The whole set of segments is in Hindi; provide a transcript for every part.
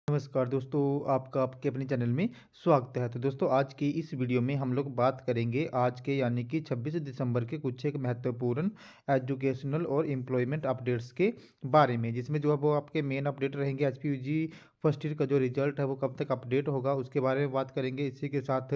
नमस्कार दोस्तों, आपका आपके अपने चैनल में स्वागत है। तो दोस्तों, आज की इस वीडियो में हम लोग बात करेंगे आज के यानी कि 26 दिसंबर के कुछ एक महत्वपूर्ण एजुकेशनल और एम्प्लॉयमेंट अपडेट्स के बारे में, जिसमें जो है वो आपके मेन अपडेट रहेंगे। एचपीयूजी फर्स्ट ईयर का जो रिजल्ट है वो कब तक अपडेट होगा उसके बारे में बात करेंगे। इसी के साथ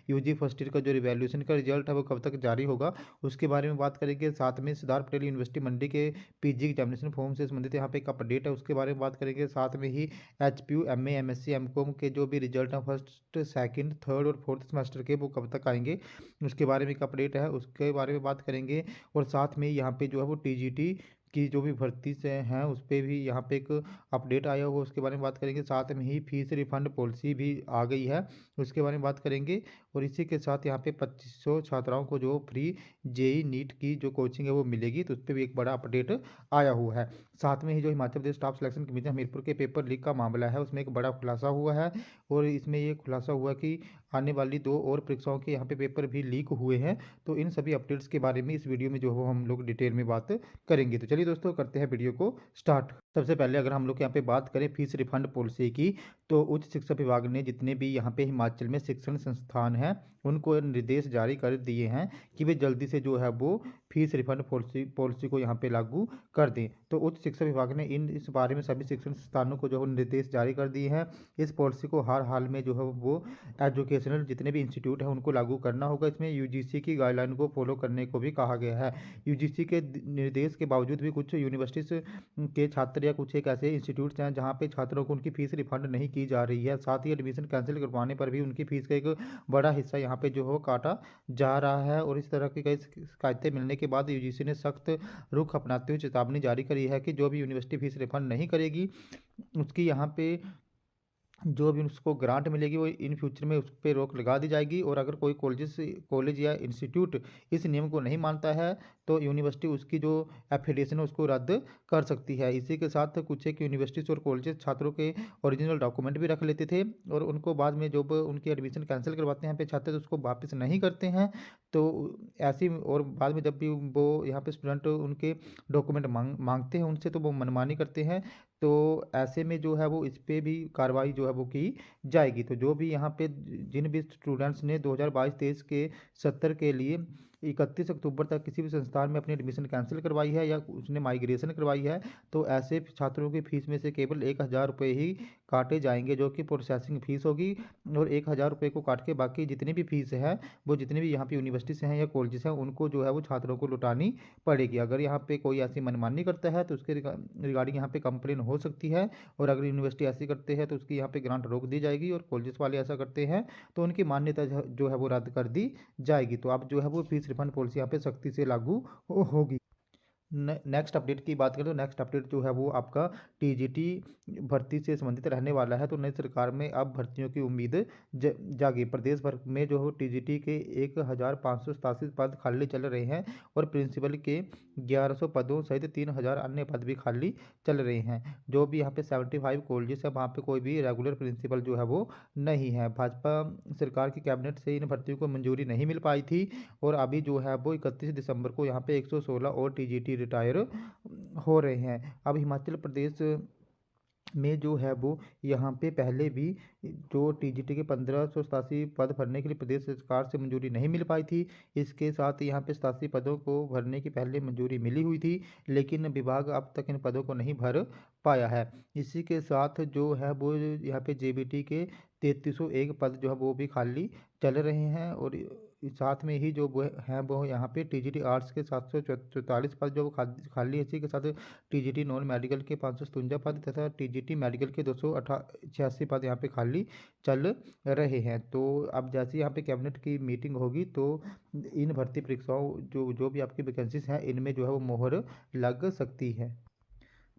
यूजी फर्स्ट ईयर का जो रिवैल्यूएशन का रिजल्ट है वो कब तक जारी होगा उसके बारे में बात करेंगे। साथ में सरदार पटेल यूनिवर्सिटी मंडी के पीजी एग्जामिनेशन फॉर्म से संबंधित यहाँ पे एक अपडेट है, उसके बारे में बात करेंगे। साथ में ही एचपीयू एमए एमएससी एमकॉम के जो भी रिजल्ट हैं फर्स्ट सेकंड थर्ड और फोर्थ सेमेस्टर के, वो कब तक आएंगे उसके बारे में एक अपडेट है, उसके बारे में बात करेंगे। और साथ में यहाँ पे जो है वो टीजीटी की जो भी भर्ती से हैं उस पर भी यहाँ पे एक अपडेट आया हुआ, उसके बारे में बात करेंगे। साथ में ही फीस रिफंड पॉलिसी भी आ गई है, उसके बारे में बात करेंगे। और इसी के साथ यहाँ पे 2500 छात्राओं को जो फ्री जेई नीट की जो कोचिंग है वो मिलेगी, तो उस पर भी एक बड़ा अपडेट आया हुआ है। साथ में ही जो Himachal Pradesh staff selection commission Hamirpur के पेपर लीक का मामला है उसमें एक बड़ा खुलासा हुआ है। और इसमें ये खुलासा हुआ कि आने वाली 2 और परीक्षाओं के यहाँ पे पेपर भी लीक हुए हैं। तो इन सभी अपडेट्स के बारे में इस वीडियो में जो है वो हम लोग डिटेल में बात करेंगे। तो चलिए दोस्तों, करते हैं वीडियो को स्टार्ट। सबसे पहले अगर हम लोग यहाँ पे बात करें फीस रिफंड पॉलिसी की, तो उच्च शिक्षा विभाग ने जितने भी यहाँ पे हिमाचल में शिक्षण संस्थान हैं उनको निर्देश जारी कर दिए हैं कि वे जल्दी से जो है वो फीस रिफंड पॉलिसी को यहाँ पे लागू कर दें। तो उच्च शिक्षा विभाग ने इस बारे में सभी शिक्षण संस्थानों को जो है निर्देश जारी कर दिए हैं। इस पॉलिसी को हर हाल में जो है वो एजुकेशनल जितने भी इंस्टीट्यूट हैं उनको लागू करना होगा। इसमें यूजीसी की गाइडलाइन को फॉलो करने को भी कहा गया है। यूजीसी के निर्देश के बावजूद भी कुछ यूनिवर्सिटीज के छात्र या कुछ एक ऐसे इंस्टीट्यूट्स हैं जहाँ पे छात्रों को उनकी फीस रिफंड नहीं की जा रही है। साथ ही एडमिशन कैंसिल करवाने पर भी उनकी फीस का एक बड़ा हिस्सा यहाँ पे जो है काटा जा रहा है। और इस तरह की कई शिकायतें मिलने के बाद यूजीसी ने सख्त रुख अपनाते हुए चेतावनी जारी करी है कि जो भी यूनिवर्सिटी फीस रिफंड नहीं करेगी उसकी यहाँ पे जो भी उसको ग्रांट मिलेगी वो इन फ्यूचर में उस पर रोक लगा दी जाएगी। और अगर कोई कॉलेज या इंस्टीट्यूट इस नियम को नहीं मानता है तो यूनिवर्सिटी उसकी जो एफिलिएशन है उसको रद्द कर सकती है। इसी के साथ कुछ एक यूनिवर्सिटीज और कॉलेजेस छात्रों के ओरिजिनल डॉक्यूमेंट भी रख लेते थे और उनको बाद में जब उनकी एडमिशन कैंसिल करवाते हैं पे छात्र तो उसको वापस नहीं करते हैं। तो ऐसी और बाद में जब भी वो यहाँ पे स्टूडेंट उनके डॉक्यूमेंट मांगते हैं उनसे तो वो मनमानी करते हैं। तो ऐसे में जो है वो इस पे भी कार्रवाई जो है वो की जाएगी। तो जो भी यहाँ पे जिन भी स्टूडेंट्स ने 2022-23 के सत्र के लिए 31 अक्टूबर तक किसी भी संस्थान में अपनी एडमिशन कैंसिल करवाई है या उसने माइग्रेशन करवाई है, तो ऐसे छात्रों की फीस में से केवल 1,000 रुपये ही काटे जाएंगे जो कि प्रोसेसिंग फीस होगी। और 1,000 रुपये को काट के बाकी जितनी भी फीस है वो जितनी भी यहाँ पे यूनिवर्सिटीज हैं या कॉलेजेस हैं उनको जो है वो छात्रों को लौटानी पड़ेगी। अगर यहाँ पे कोई ऐसी मनमानी करता है तो उसके रिगार्डिंग यहाँ पे कंप्लेन हो सकती है। और अगर यूनिवर्सिटी ऐसी करते हैं तो उसकी यहाँ पे ग्रांट रोक दी जाएगी। और कॉलेजेस वाले ऐसा करते हैं तो उनकी मान्यता जो है वो रद्द कर दी जाएगी। तो अब जो है वो फीस रिफंड पॉलिसी यहाँ पे सख्ती से लागू होगी। नेक्स्ट अपडेट की बात करें तो नेक्स्ट अपडेट जो है वो आपका टीजीटी भर्ती से संबंधित रहने वाला है। तो नई सरकार में अब भर्तियों की उम्मीद जागी। प्रदेश भर में जो है टीजीटी के 1,587 पद खाली चल रहे हैं और प्रिंसिपल के 1,100 पदों सहित 3,000 अन्य पद भी खाली चल रहे हैं। जो भी यहाँ पे 75 कॉलेजेस है वहाँ पे कोई भी रेगुलर प्रिंसिपल जो है वो नहीं है। भाजपा सरकार की कैबिनेट से इन भर्तियों को मंजूरी नहीं मिल पाई थी और अभी जो है वो 31 दिसंबर को यहाँ पे 116 और टीजीटी रिटायर हो रहे हैं। अब हिमाचल प्रदेश में जो है वो यहाँ पे पहले भी जो टीजीटी के 1,587 पद भरने के लिए प्रदेश सरकार से मंजूरी नहीं मिल पाई थी। इसके साथ यहाँ पे 87 पदों को भरने की पहले मंजूरी मिली हुई थी, लेकिन विभाग अब तक इन पदों को नहीं भर पाया है। इसी के साथ जो है वो यहाँ पे जेबीटी के 3,301 पद जो है वो भी खाली चल रहे हैं। और साथ में ही जो वो हैं वो यहाँ पे टीजीटी आर्ट्स के 744 पद जो वो खाली है। इसी के साथ टीजीटी नॉन मेडिकल के 557 पद तथा टीजीटी मेडिकल के 286 पद यहाँ पे खाली चल रहे हैं। तो अब जैसे यहाँ पे कैबिनेट की मीटिंग होगी तो इन भर्ती परीक्षाओं जो जो भी आपकी वैकेंसीज हैं इनमें जो है वो मोहर लग सकती है।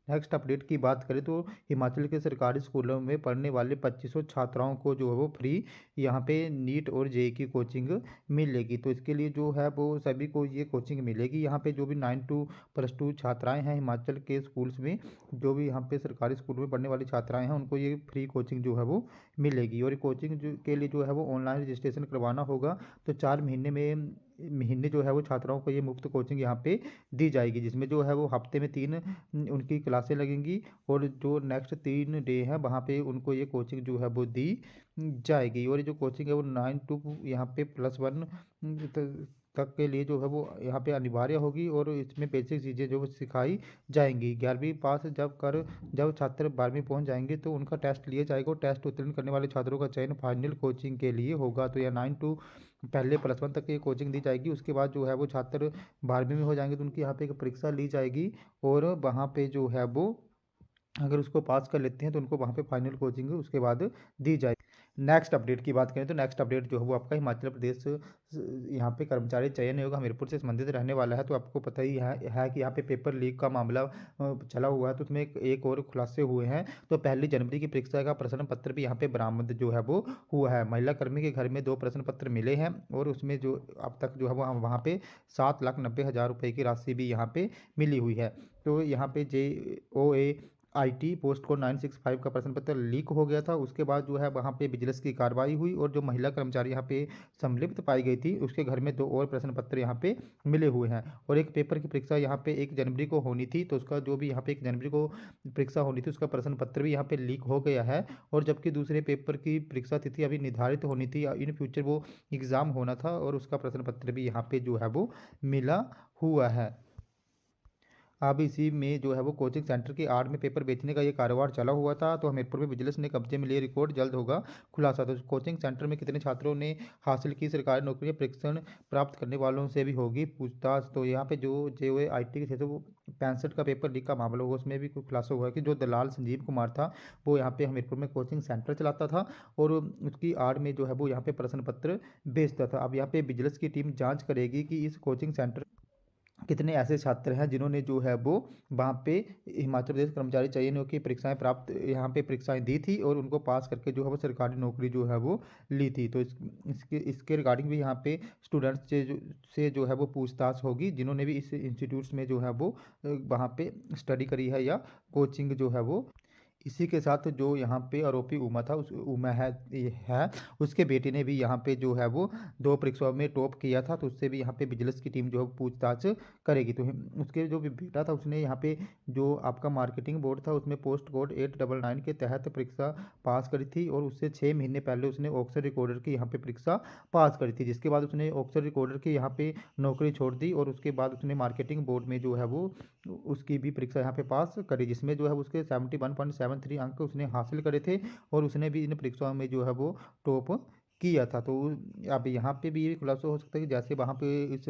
नेक्स्ट अपडेट की बात करें तो हिमाचल के सरकारी स्कूलों में पढ़ने वाले 2500 छात्राओं को जो है वो फ्री यहाँ पे नीट और जेई की कोचिंग मिलेगी। तो इसके लिए जो है वो सभी को ये कोचिंग मिलेगी। यहाँ पे जो भी 9 to +2 छात्राएं हैं हिमाचल के स्कूल्स में, जो भी यहाँ पे सरकारी स्कूल में पढ़ने वाली छात्राएं हैं उनको ये फ्री कोचिंग जो है वो मिलेगी। और ये कोचिंग के लिए जो है वो ऑनलाइन रजिस्ट्रेशन करवाना होगा। तो 4 महीने में महीने जो है वो छात्राओं को ये मुफ्त कोचिंग यहाँ पे दी जाएगी, जिसमें जो है वो हफ्ते में 3 उनकी क्लासें लगेंगी और जो नेक्स्ट 3 डे हैं वहाँ पे उनको ये कोचिंग जो है वो दी जाएगी। और ये जो कोचिंग है वो 9 टू यहाँ पे +1 तक के लिए जो है वो यहाँ पे अनिवार्य होगी और इसमें बेसिक चीज़ें जो सिखाई जाएंगी। 11वीं पास जब छात्र 12वीं पहुँच जाएंगे तो उनका टेस्ट लिया जाएगा और टेस्ट उत्तीर्ण करने वाले छात्रों का चयन फाइनल कोचिंग के लिए होगा। तो यह 9 टू पहले +1 तक की कोचिंग दी जाएगी। उसके बाद जो है वो छात्र 12वीं में हो जाएंगे तो उनकी यहाँ पे एक परीक्षा ली जाएगी और वहाँ पे जो है वो अगर उसको पास कर लेते हैं तो उनको वहाँ पे फाइनल कोचिंग उसके बाद दी जाएगी। नेक्स्ट अपडेट की बात करें तो नेक्स्ट अपडेट जो है वो आपका हिमाचल प्रदेश यहाँ पे कर्मचारी चयन आयोग हमीरपुर से संबंधित रहने वाला है। तो आपको पता ही है कि यहाँ पे पेपर लीक का मामला चला हुआ है, तो उसमें एक और खुलासे हुए हैं। तो 1 जनवरी की परीक्षा का प्रश्न पत्र भी यहाँ पे बरामद जो है वो हुआ है। महिला कर्मी के घर में 2 प्रश्न पत्र मिले हैं और उसमें जो अब तक जो है वो वहाँ पे 7,90,000 रुपये की राशि भी यहाँ पे मिली हुई है। तो यहाँ पे JOA-IT पोस्ट कोड 965 का प्रश्न पत्र लीक हो गया था। उसके बाद जो है वहाँ पे विजिलेंस की कार्रवाई हुई और जो महिला कर्मचारी यहाँ पे संलिप्त पाई गई थी उसके घर में 2 और प्रश्न पत्र यहाँ पे मिले हुए हैं। और एक पेपर की परीक्षा यहाँ पे 1 जनवरी को होनी थी, तो उसका जो भी यहाँ पे 1 जनवरी को परीक्षा होनी थी उसका प्रश्न पत्र भी यहाँ पे लीक हो गया है। और जबकि दूसरे पेपर की परीक्षा तिथि अभी निर्धारित होनी थी, इन फ्यूचर वो एग्ज़ाम होना था और उसका प्रश्न पत्र भी यहाँ पे जो है वो मिला हुआ है। अब इसी में जो है वो कोचिंग सेंटर की आड़ में पेपर बेचने का ये कारोबार चला हुआ था। तो हमीरपुर में विजिलेंस ने कब्जे में लिए रिकॉर्ड, जल्द होगा खुलासा। तो कोचिंग सेंटर में कितने छात्रों ने हासिल की सरकारी नौकरी, प्रशिक्षण प्राप्त करने वालों से भी होगी पूछताछ। तो यहाँ पे जो JOA-IT के 665 का पेपर लीक का मामला हुआ उसमें भी कुछ खुलासा हुआ कि जो दलाल संजीव कुमार था वो यहाँ पे हमीरपुर में कोचिंग सेंटर चलाता था और उसकी आड़ में जो है वो यहाँ पे प्रश्न पत्र बेचता था। अब यहाँ पे विजिलेंस की टीम जाँच करेगी कि इस कोचिंग सेंटर कितने ऐसे छात्र हैं जिन्होंने जो है वो वहाँ पे हिमाचल प्रदेश कर्मचारी चयन आयोग की परीक्षाएं प्राप्त यहाँ पे परीक्षाएं दी थी और उनको पास करके जो है वो सरकारी नौकरी जो है वो ली थी। तो इसके रिगार्डिंग भी यहाँ पे स्टूडेंट्स से जो है वो पूछताछ होगी जिन्होंने भी इस इंस्टीट्यूट्स में जो है वो वहाँ पे स्टडी करी है या कोचिंग जो है वो। इसी के साथ जो यहाँ पे आरोपी उमा था उस उमा है उसके बेटे ने भी यहाँ पे जो है वो 2 परीक्षाओं में टॉप किया था, तो उससे भी यहाँ पे विजिलेंस की टीम जो है पूछताछ करेगी। तो उसके जो भी बेटा था उसने यहाँ पे जो आपका मार्केटिंग बोर्ड था उसमें पोस्ट कोड 899 के तहत परीक्षा पास करी थी और उससे 6 महीने पहले उसने ऑक्सर रिकॉर्डर की यहाँ पे परीक्षा पास करी थी, जिसके बाद उसने ऑक्सर रिकॉर्डर की यहाँ पे नौकरी छोड़ दी और उसके बाद उसने मार्केटिंग बोर्ड में जो है वो उसकी भी परीक्षा यहाँ पे पास करी, जिसमें जो है उसके 71.73 अंक उसने हासिल करे थे और उसने भी इन परीक्षाओं में जो है वो टॉप किया था। तो अब यहाँ पे भी ये खुलासा हो सकता है कि जैसे वहाँ पे इस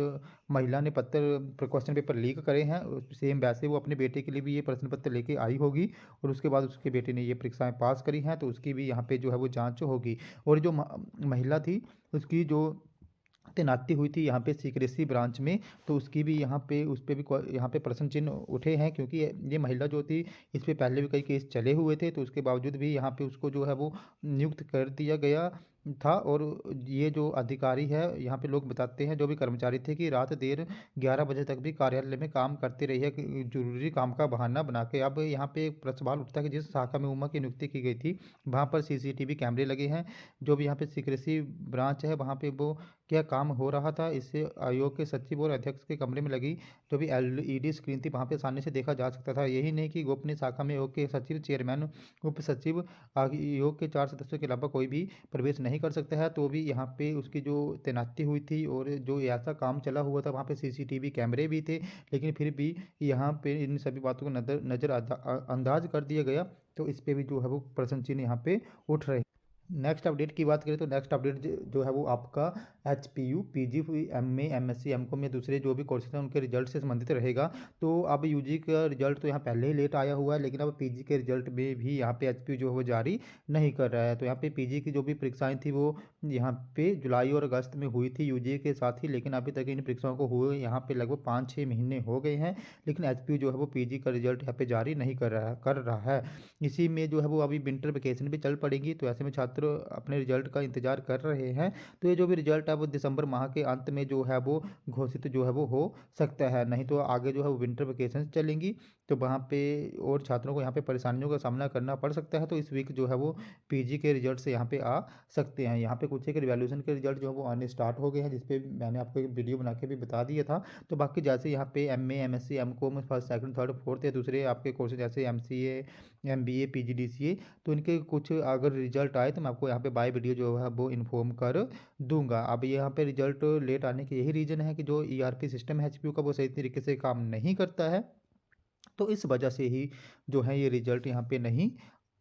महिला ने क्वेश्चन पेपर लीक करे हैं सेम वैसे वो अपने बेटे के लिए भी ये प्रश्न पत्र लेके आई होगी और उसके बाद उसके बेटे ने ये परीक्षाएं पास करी हैं, तो उसकी भी यहाँ पे जो है वो जांच होगी। और जो महिला थी उसकी जो तैनाती हुई थी यहाँ पे सीक्रेसी ब्रांच में, तो उसकी भी यहाँ पे उस पे भी यहाँ पे प्रश्न चिन्ह उठे हैं क्योंकि ये महिला जो थी इस पे पहले भी कई केस चले हुए थे, तो उसके बावजूद भी यहाँ पे उसको जो है वो नियुक्त कर दिया गया था। और ये जो अधिकारी है यहाँ पे लोग बताते हैं जो भी कर्मचारी थे कि रात देर 11 बजे तक भी कार्यालय में काम करते रही है जरूरी काम का बहाना बना के। अब यहाँ पे एक सवाल उठता है कि जिस शाखा में उमा की नियुक्ति की गई थी वहाँ पर CCTV कैमरे लगे हैं, जो भी यहाँ पे सीक्रेसी ब्रांच है वहाँ पे वो क्या काम हो रहा था इससे आयोग के सचिव और अध्यक्ष के कमरे में लगी जो भी LED स्क्रीन थी वहाँ पे आसानी से देखा जा सकता था। यही नहीं कि गोपनीय शाखा में आयोग के सचिव, चेयरमैन, उप सचिव, आयोग के 4 सदस्यों के अलावा कोई भी प्रवेश नहीं कर सकता है। तो भी यहाँ पे उसकी जो तैनाती हुई थी और जो ऐसा काम चला हुआ था वहाँ पे CCTV कैमरे भी थे, लेकिन फिर भी यहाँ पे इन सभी बातों को नज़रअंदाज कर दिया गया। तो इस पे भी जो है वो प्रश्न चिन्ह यहाँ पे उठ रहे हैं। नेक्स्ट अपडेट की बात करें तो नेक्स्ट अपडेट जो है वो आपका HPU PG MA MSc MCOM में दूसरे जो भी कोर्सेज हैं उनके रिजल्ट से संबंधित रहेगा। तो अब UG का रिजल्ट तो यहाँ पहले ही लेट आया हुआ है, लेकिन अब PG के रिजल्ट में भी यहाँ पे HPU जो है वो जारी नहीं कर रहा है। तो यहाँ पे PG की जो भी परीक्षाएं थी वो यहाँ पे जुलाई और अगस्त में हुई थी UG के साथ ही, लेकिन अभी तक इन परीक्षाओं को हुए यहाँ पे लगभग 5-6 महीने हो गए हैं, लेकिन HPU जो है वो PG का रिजल्ट यहाँ पे जारी नहीं कर रहा है। इसी में जो है वो अभी विंटर वेकेशन भी चल पड़ेगी, तो ऐसे में छात्र अपने रिजल्ट का इंतजार कर रहे हैं। तो ये जो भी रिजल्ट है वो दिसंबर माह के अंत में जो है वो घोषित जो है वो हो सकता है, नहीं तो आगे जो है वो विंटर वेकेशन चलेंगी। तो वहाँ पे और छात्रों को यहाँ पे परेशानियों का सामना करना पड़ सकता है। तो इस वीक जो है वो पीजी के रिजल्ट से यहाँ पे आ सकते हैं। यहाँ पे कुछ एक रिवैल्यूएशन के रिजल्ट जो है वो आने स्टार्ट हो गए हैं, जिस पे मैंने आपको एक वीडियो बना के भी बता दिया था। तो बाकी जैसे यहाँ पे MA, MSc, MCom first, second, third, fourth या दूसरे आपके कोर्सेज जैसे एमसीए, एमबीए, पीजीडीसीए, तो इनके कुछ अगर रिजल्ट आए तो मैं आपको यहाँ पे बाय वीडियो जो है वो इन्फॉर्म कर दूंगा। अब यहाँ पे रिजल्ट लेट आने के यही रीज़न है कि जो ईआरपी सिस्टम है एचपीयू का वो सही तरीके से काम नहीं करता है। तो इस वजह से ही जो है ये रिजल्ट यहाँ पे नहीं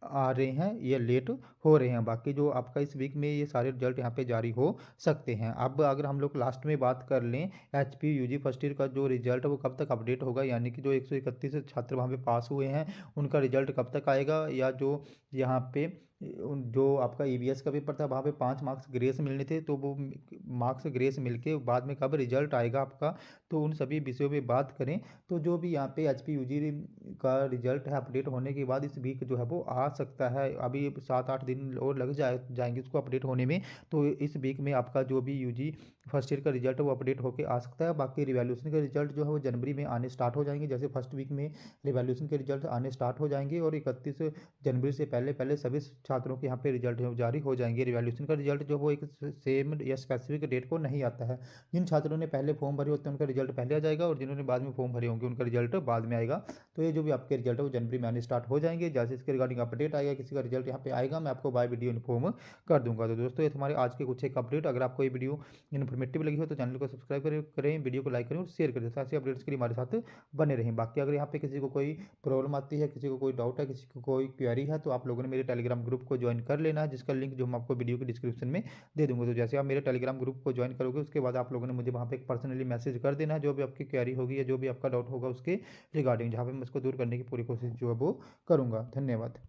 आ रहे हैं, ये लेट हो रहे हैं। बाकी जो आपका इस वीक में ये सारे रिजल्ट यहाँ पे जारी हो सकते हैं। अब अगर हम लोग लास्ट में बात कर लें एचपी यूजी फर्स्ट ईयर का जो रिजल्ट है वो कब तक अपडेट होगा, यानी कि जो 131 छात्र वहाँ पे पास हुए हैं उनका रिजल्ट कब तक आएगा, या जो यहाँ पे जो आपका ईवीएस का पेपर था वहाँ पे 5 मार्क्स ग्रेस मिलने थे, तो वो मार्क्स ग्रेस मिलके बाद में कब रिजल्ट आएगा आपका, तो उन सभी विषयों में बात करें तो जो भी यहाँ पे एचपी यूजी का रिजल्ट है अपडेट होने के बाद इस वीक जो है वो आ सकता है। अभी 7-8 दिन और लग जाएंगे इसको अपडेट होने में। तो इस वीक में आपका जो भी यूजी फर्स्ट ईयर का रिजल्ट है वो अपडेट होकर आ सकता है। बाकी रिवैल्यूएशन के रिजल्ट जो है वो जनवरी में आने स्टार्ट हो जाएंगे। जैसे फर्स्ट वीक में रिवैल्यूएशन के रिजल्ट आने स्टार्ट हो जाएंगे और 31 जनवरी से पहले पहले सभी छात्रों के यहाँ पे रिजल्ट जारी हो जाएंगे। रिवैल्यूएशन का रिजल्ट जो वो एक सेम या स्पेसिफिक डेट को नहीं आता है। जिन छात्रों ने पहले फॉर्म भरे होते हैं उनका रिजल्ट पहले आ जाएगा, और जिन्होंने बाद में फॉर्म भरे होंगे उनका रिजल्ट बाद में आएगा। तो ये जो भी आपके रिजल्ट है वो जनवरी में आने स्टार्ट हो जाएंगे। जैसे इसके रिगार्डिंग अपडेट आएगा, किसी का रिजल्ट यहाँ पे आएगा, मैं आपको बाय वीडियो इन्फॉर्म कर दूंगा। तो दोस्तों ये हमारे आज के कुछ एक अपडेट। अगर आपको ये वीडियो इन्फॉर्मेटिव लगी हो तो चैनल को सब्सक्राइब करें, वीडियो को लाइक करें और शेयर करें, ऐसे अपडेट्स के लिए हमारे साथ बने रहें। बाकी अगर यहाँ पे किसी को कोई प्रॉब्लम आती है, किसी को कोई डाउट है, किसी को कोई क्वेरी है, तो आप लोगों ने मेरे टेलीग्राम ग्रुप को ज्वाइन कर लेना है, जिसका लिंक जो हम आपको वीडियो के डिस्क्रिप्शन में दे दूंगा। तो जैसे आप मेरे टेलीग्राम ग्रुप को ज्वाइन करोगे उसके बाद आप लोगों ने मुझे वहाँ पे एक पर्सनली मैसेज कर देना है, जो भी आपकी क्वेरी होगी या जो भी आपका डाउट होगा उसके रिगार्डिंग, जहाँ पे मैं उसको दूर करने की पूरी कोशिश जो है वो करूँगा। धन्यवाद।